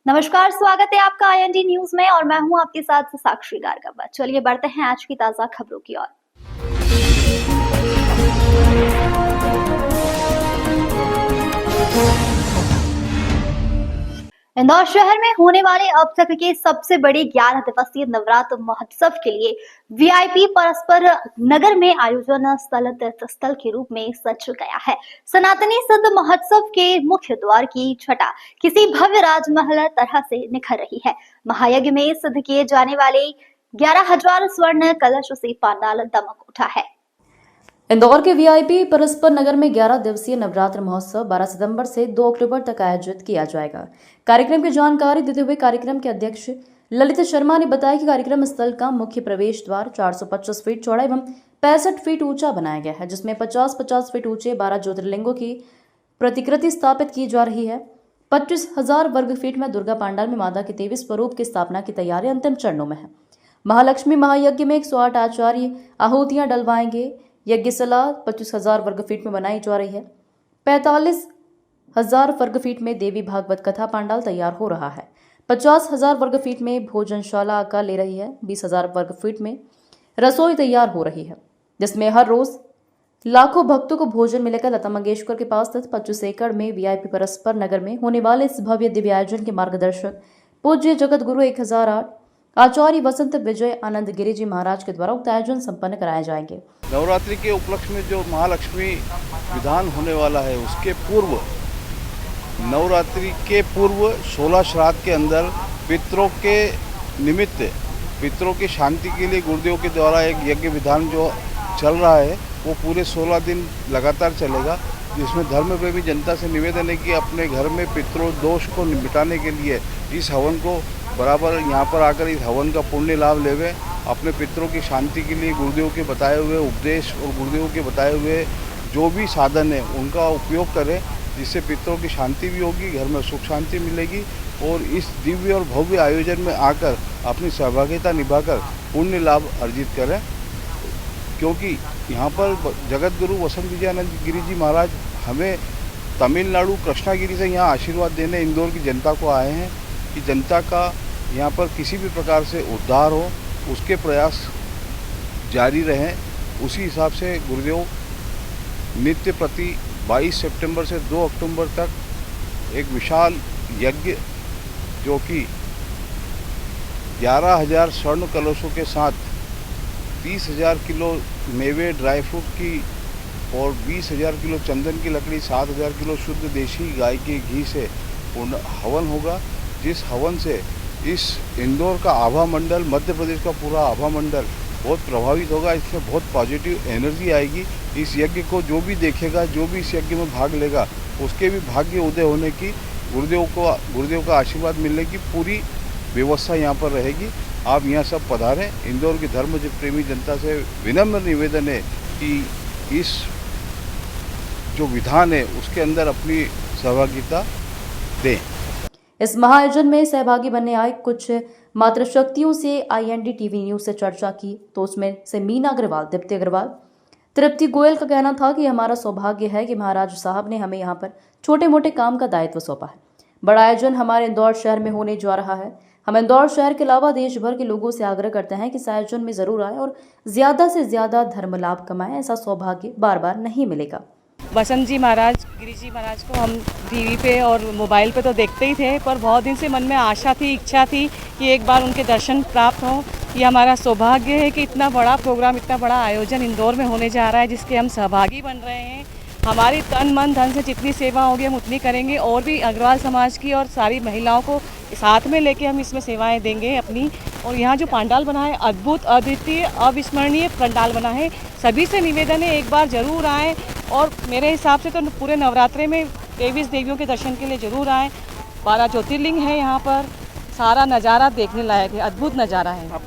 नमस्कार, स्वागत है आपका आईएनडी न्यूज में और मैं हूं आपके साथ साक्षी गारगवा। चलिए बढ़ते हैं आज की ताजा खबरों की ओर। इंदौर शहर में होने वाले अब तक के सबसे बड़े 11 दिवसीय नवरात्र महोत्सव के लिए वीआईपी परस्पर नगर में आयोजन स्थल तीर्थ स्थल के रूप में सज गया है। सनातनी सिद्ध महोत्सव के मुख्य द्वार की छटा किसी भव्य राजमहल तरह से निखर रही है। महायज्ञ में सिद्ध किए जाने वाले 11,000 स्वर्ण कलश से पांडाल दमक उठा है। इंदौर के वीआईपी परस्पर नगर में 11 दिवसीय नवरात्र महोत्सव 12 सितंबर से 2 अक्टूबर तक आयोजित किया जाएगा। कार्यक्रम की जानकारी देते हुए कार्यक्रम के अध्यक्ष ललित शर्मा ने बताया कि कार्यक्रम स्थल का मुख्य प्रवेश द्वार 425 फीट चौड़ा एवं 65 फीट ऊंचा बनाया गया है, जिसमें 50-50 फीट ऊंचे 12 ज्योतिर्लिंगों की प्रतिकृति स्थापित की जा रही है। 25,000 वर्ग फीट में दुर्गा पांडाल में माता के 23 स्वरूप की स्थापना की तैयारी अंतिम चरणों में है। महालक्ष्मी महायज्ञ में 108 आचार्य आहुतियां डलवाएंगे। यज्ञशाला 25,000 वर्ग फीट में बनाई जा रही है। 45,000 वर्ग फीट में देवी भागवत कथा पांडाल तैयार हो रहा है। 50,000 वर्ग फीट में भोजनशाला आकार ले रही है। 20,000 वर्ग फीट में रसोई तैयार हो रही है, जिसमें हर रोज लाखों भक्तों को भोजन मिलेगा। लता मंगेशकर के पास स्थित 25 एकड़ में वीआईपी परस्पर नगर में होने वाले इस भव्य दिव्य आयोजन के मार्गदर्शक पूज्य जगत गुरु 1008 आचार्य वसंत विजय आनंद गिरी जी महाराज के द्वारा उक्त आयोजन संपन्न कराए जाएंगे। नवरात्रि के उपलक्ष्य में जो महालक्ष्मी विधान होने वाला है, उसके पूर्व नवरात्रि के पूर्व 16 श्राद्ध के अंदर पितरों के निमित्त पितरों की शांति के लिए गुरुदेव के द्वारा एक यज्ञ विधान जो चल रहा है वो पूरे 16 दिन लगातार चलेगा, जिसमें धर्म प्रेमी जनता से निवेदन है कि अपने घर में पितरों दोष को मिटाने के लिए इस हवन को बराबर यहाँ पर आकर इस हवन का पुण्य लाभ लेवे। अपने पितरों की शांति के लिए गुरुदेव के बताए हुए उपदेश और गुरुदेव के बताए हुए जो भी साधन है उनका उपयोग करें, जिससे पितरों की शांति भी होगी, घर में सुख शांति मिलेगी और इस दिव्य और भव्य आयोजन में आकर अपनी सहभागिता निभाकर पुण्य लाभ अर्जित करें। क्योंकि यहाँ पर जगत गुरु वसंत विजयानंद गिरी जी महाराज हमें तमिलनाडु कृष्णागिरी से यहाँ आशीर्वाद देने इंदौर की जनता को आए हैं कि जनता का यहाँ पर किसी भी प्रकार से उद्धार हो, उसके प्रयास जारी रहें। उसी हिसाब से गुरुदेव नित्य प्रति 22 सितंबर से 2 अक्टूबर तक एक विशाल यज्ञ जो कि 11,000 स्वर्ण कलशों के साथ 30,000 किलो मेवे ड्राई फ्रूट की और 20,000 किलो चंदन की लकड़ी 7,000 किलो शुद्ध देशी गाय के घी से पूर्ण हवन होगा, जिस हवन से इस इंदौर का आभा मंडल, मध्य प्रदेश का पूरा आभा मंडल बहुत प्रभावित होगा। इसमें बहुत पॉजिटिव एनर्जी आएगी। इस यज्ञ को जो भी देखेगा, जो भी इस यज्ञ में भाग लेगा, उसके भी भाग्य उदय होने की गुरुदेव का आशीर्वाद मिलने की पूरी व्यवस्था यहाँ पर रहेगी। आप यहाँ सब पधारें। इंदौर की धर्म प्रेमी जनता से विनम्र निवेदन है कि इस जो विधान है उसके अंदर अपनी सहभागिता दें। इस महाआयोजन में सहभागी बनने आए कुछ मातृशक्तियों से आईएनडी टीवी न्यूज से चर्चा की तो उसमें से मीना अग्रवाल, दीप्ति अग्रवाल, तृप्ति गोयल का कहना था कि हमारा सौभाग्य है कि महाराज साहब ने हमें यहाँ पर छोटे मोटे काम का दायित्व सौंपा है। बड़ा आयोजन हमारे इंदौर शहर में होने जा रहा है। हम इंदौर शहर के अलावा देश भर के लोगों से आग्रह करते हैं कि इस आयोजन में जरूर आए और ज्यादा से ज्यादा धर्म लाभ कमाएं। ऐसा सौभाग्य बार बार नहीं मिलेगा। वसंत जी महाराज, गिरी जी महाराज को हम टीवी पे और मोबाइल पे तो देखते ही थे, पर बहुत दिन से मन में आशा थी, इच्छा थी कि एक बार उनके दर्शन प्राप्त हों। ये हमारा सौभाग्य है कि इतना बड़ा प्रोग्राम, इतना बड़ा आयोजन इंदौर में होने जा रहा है, जिसके हम सहभागी बन रहे हैं। हमारी तन मन धन से जितनी सेवा होगी हम उतनी करेंगे और भी अग्रवाल समाज की और सारी महिलाओं को साथ में लेके हम इसमें सेवाएं देंगे अपनी। और यहाँ जो पंडाल बना है, अद्भुत, अद्वितीय, अविस्मरणीय पंडाल बना है। सभी से निवेदन है एक बार ज़रूर आएँ और मेरे हिसाब से तो पूरे नवरात्रे में 23 देवियों के दर्शन के लिए ज़रूर आएँ। 12 ज्योतिर्लिंग है यहाँ पर, सारा नज़ारा देखने लायक है, अद्भुत नज़ारा है।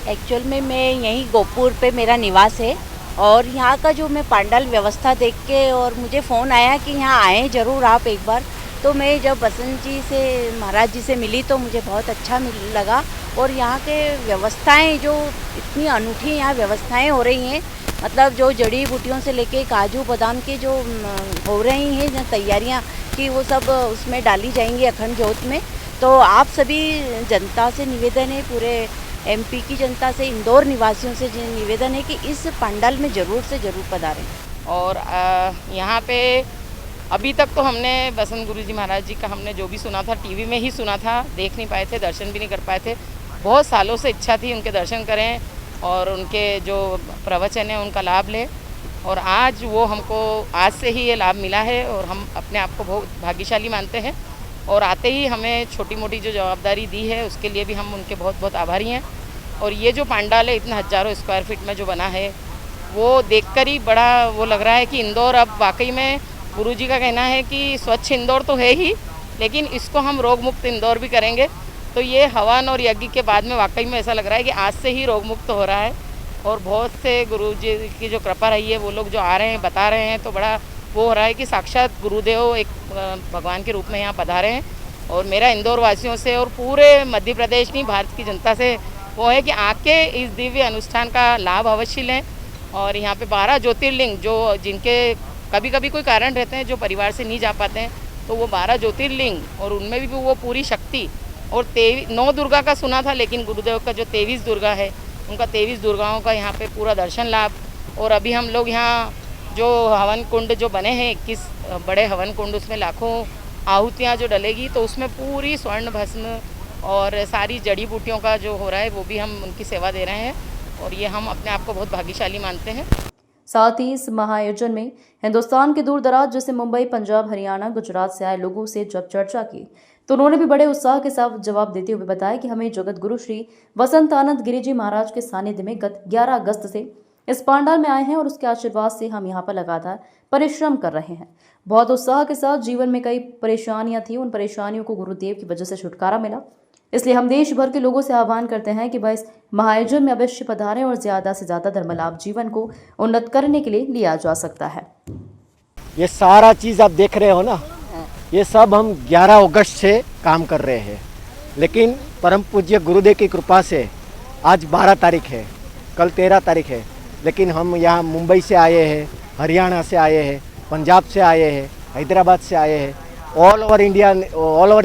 एक्चुअल में मैं यहीं गोपुर पे मेरा निवास है और यहाँ का जो मैं पंडाल व्यवस्था देख के और मुझे फ़ोन आया कि यहाँ आएँ ज़रूर आप एक बार, तो मैं जब बसंत जी से, महाराज जी से मिली तो मुझे बहुत अच्छा लगा। और यहाँ के व्यवस्थाएं जो इतनी अनूठी यहाँ व्यवस्थाएं हो रही हैं, मतलब जो जड़ी बूटियों से लेके काजू बादाम के जो हो रही हैं तैयारियाँ कि वो सब उसमें डाली जाएंगी अखंड ज्योत में, तो आप सभी जनता से निवेदन है, पूरे एमपी की जनता से, इंदौर निवासियों से निवेदन है कि इस पंडाल में ज़रूर से ज़रूर पधारें। और यहाँ पे अभी तक तो हमने बसंत गुरु जी महाराज जी का हमने जो भी सुना था टीवी में ही सुना था, देख नहीं पाए थे, दर्शन भी नहीं कर पाए थे। बहुत सालों से इच्छा थी उनके दर्शन करें और उनके जो प्रवचन है उनका लाभ लें, और आज वो हमको आज से ही ये लाभ मिला है और हम अपने आप को बहुत भाग्यशाली मानते हैं। और आते ही हमें छोटी मोटी जो जवाबदारी दी है उसके लिए भी हम उनके बहुत बहुत आभारी हैं। और ये जो पंडाल है इतना हज़ारों स्क्वायर फीट में जो बना है वो देखकर ही बड़ा वो लग रहा है कि इंदौर अब वाकई में, गुरुजी का कहना है कि स्वच्छ इंदौर तो है ही, लेकिन इसको हम रोग मुक्त इंदौर भी करेंगे। तो ये हवन और यज्ञ के बाद में वाकई में ऐसा लग रहा है कि आज से ही रोग मुक्त हो रहा है। और बहुत से गुरुजी की जो कृपा रही है, वो लोग जो आ रहे हैं बता रहे हैं, तो बड़ा वो हो रहा है कि साक्षात गुरुदेव एक भगवान के रूप में यहाँ पधारे हैं। और मेरा इंदौर वासियों से और पूरे मध्य प्रदेश नहीं भारत की जनता से वो है कि आके इस दिव्य अनुष्ठान का लाभ अवश्य लें। और यहाँ पे 12 ज्योतिर्लिंग जो जिनके कभी कभी कोई कारण रहते हैं जो परिवार से नहीं जा पाते हैं, तो वो 12 ज्योतिर्लिंग और उनमें भी वो पूरी शक्ति। और 9 दुर्गा का सुना था, लेकिन गुरुदेव का जो 23 दुर्गा है, उनका 23 दुर्गाओं का यहाँ पे पूरा दर्शन लाभ। और अभी हम लोग यहाँ जो हवन कुंड जो बने हैं 21 बड़े हवन कुंड, उसमें लाखों आहुतियाँ जो डलेगी, तो उसमें पूरी स्वर्ण भस्म और सारी जड़ी बूटियों का जो हो रहा है वो भी हम उनकी सेवा दे रहे हैं। और ये हम अपने आप को बहुत भाग्यशाली मानते हैं। साथ ही इस महाआयोजन में हिंदुस्तान के दूर दराज जैसे मुंबई, पंजाब, हरियाणा, गुजरात से आए लोगों से जब चर्चा की तो उन्होंने भी बड़े उत्साह के साथ जवाब देते हुए बताया कि हमें जगत गुरु श्री वसंत आनंद गिरी जी महाराज के सानिध्य में गत 11 अगस्त से इस पंडाल में आए हैं और उसके आशीर्वाद से हम यहाँ पर लगातार परिश्रम कर रहे हैं। बहुत उत्साह के साथ जीवन में कई परेशानियां थी, उन परेशानियों को गुरुदेव की वजह से छुटकारा मिला। इसलिए हम देश भर के लोगों से आह्वान करते हैं कि वह इस महाआयोजन में अवश्य पधारें और ज्यादा से ज्यादा धर्मलाभ जीवन को उन्नत करने के लिए लिया जा सकता है। ये सारा चीज़ आप देख रहे हो ना, ये सब हम 11 अगस्त से काम कर रहे हैं, लेकिन परम पूज्य गुरुदेव की कृपा से आज 12 तारीख है, कल 13 तारीख है, लेकिन हम यहाँ मुंबई से आए हैं, हरियाणा से आए हैं, पंजाब से आए हैं, हैदराबाद से आए हैं, ऑल ओवर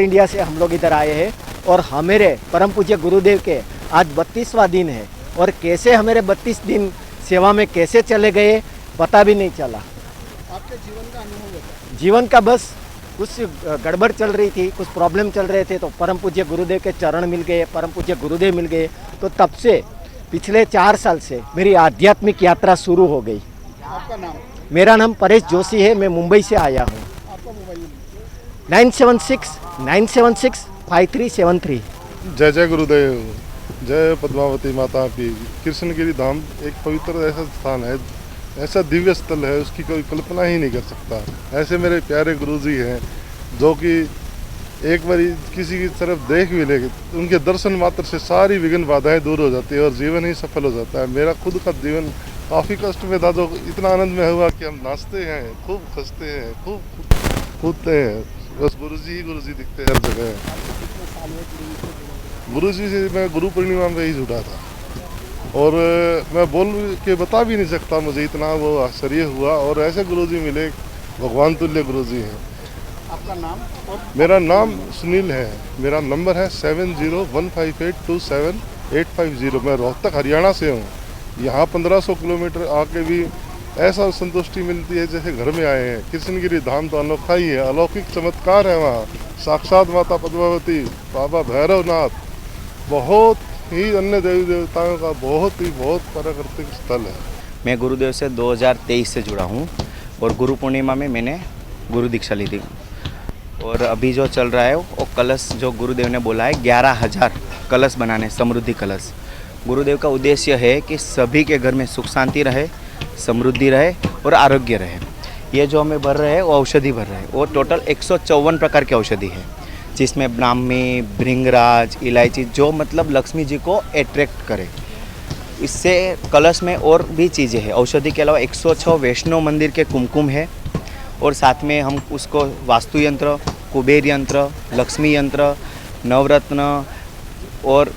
इंडिया से हम लोग इधर आए हैं। और हमारे परम पूज्य गुरुदेव के आज 32वां दिन है, और कैसे हमारे 32 दिन सेवा में कैसे चले गए पता भी नहीं चला। आपके जीवन का अनुभव है? जीवन का बस कुछ गड़बड़ चल रही थी, कुछ प्रॉब्लम चल रहे थे, तो परम पूज्य गुरुदेव के चरण मिल गए, परम पूज्य गुरुदेव मिल गए, तो तब से पिछले 4 साल से मेरी आध्यात्मिक यात्रा शुरू हो गई। आपका नाम? मेरा नाम परेश जोशी है, मैं मुंबई से आया हूँ। आपका मोबाइल नंबर? 9769737373। जय जय गुरुदेव, जय पद्मावती माता की। कृष्णगिरी धाम एक पवित्र ऐसा स्थान है, ऐसा दिव्य स्थल है, उसकी कोई कल्पना ही नहीं कर सकता। ऐसे मेरे प्यारे गुरुजी हैं जो कि एक बार किसी की तरफ देख भी लेंगे, उनके दर्शन मात्र से सारी विघ्न बाधाएं दूर हो जाती है और जीवन ही सफल हो जाता है। मेरा खुद का जीवन काफ़ी कष्ट में था, जो इतना आनंद में हुआ कि हम नाचते हैं, खूब हंसते हैं, खूब कूदते हैं। बस गुरुजी दिखते हैं हर जगह। गुरुजी से मैं गुरु पूर्णिमा में ही जुड़ा था, और मैं बोल के बता भी नहीं सकता, मुझे इतना वो आश्चर्य हुआ। और ऐसे गुरुजी मिले, भगवान तुल्य गुरुजी हैं। आपका नाम? और मेरा नाम सुनील है, मेरा नंबर है 7015827850। मैं रोहतक हरियाणा से हूँ। यहाँ 1500 किलोमीटर आके भी ऐसा संतुष्टि मिलती है जैसे घर में आए हैं। कृष्णगिरी धाम तो अनोखा ही है, अलौकिक चमत्कार है वहाँ। साक्षात माता पद्मावती, बाबा भैरवनाथ, बहुत ही अन्य देवी देवताओं का बहुत प्राकृतिक स्थल है। मैं गुरुदेव से 2023 से जुड़ा हूँ, और गुरु पूर्णिमा में मैंने गुरु दीक्षा ली थी। और अभी जो चल रहा है वो कलश, जो गुरुदेव ने बोला है 11,000 कलश बनाने, समृद्धि कलश। गुरुदेव का उद्देश्य है कि सभी के घर में सुख शांति रहे, समृद्धि रहे और आरोग्य रहे। ये जो हमें भर रहे हैं वो औषधि भर रहे हैं। वो टोटल 154 प्रकार की औषधि है, जिसमें ब्राह्मी, भृंगराज, इलायची, जो मतलब लक्ष्मी जी को अट्रैक्ट करे। इससे कलश में और भी चीज़ें हैं। औषधि के अलावा 106 वैष्णव मंदिर के कुमकुम है, और साथ में हम उसको वास्तु यंत्र, कुबेर यंत्र, लक्ष्मी यंत्र, नवरत्न और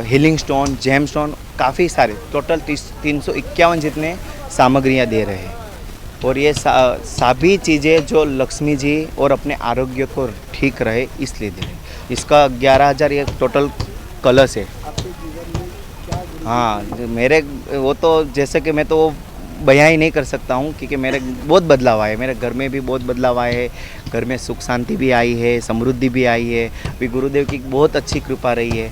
हीलिंग स्टोन, जेम स्टोन, काफ़ी सारे टोटल 351 जितने सामग्रियां दे रहे हैं। और ये सभी चीज़ें जो लक्ष्मी जी और अपने आरोग्य को ठीक रहे इसलिए दे रहे हैं। इसका 11,000 ये टोटल कलश है। आपके जीवन में क्या गुरु हाँ मेरे वो तो जैसे कि मैं तो बयां ही नहीं कर सकता हूँ, क्योंकि मेरे बहुत बदलाव आए, मेरे घर में भी बहुत बदलाव आए हैं। घर में सुख शांति भी आई है, समृद्धि भी आई है। अभी गुरुदेव की बहुत अच्छी कृपा रही है।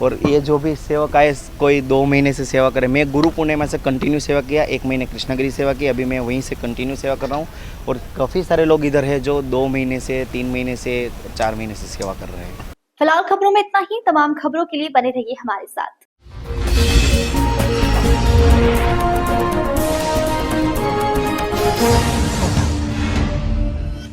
और ये जो भी सेवक आए, कोई 2 महीने से सेवा करे, मैं गुरु पूर्णिमा से कंटिन्यू सेवा किया, 1 महीने कृष्णगिरी सेवा की, अभी मैं वहीं से कंटिन्यू सेवा कर रहा हूँ। और काफ़ी सारे लोग इधर हैं जो 2 महीने से, 3 महीने से, 4 महीने से सेवा कर रहे हैं। फिलहाल खबरों में इतना ही। तमाम खबरों के लिए बने रहिए हमारे साथ।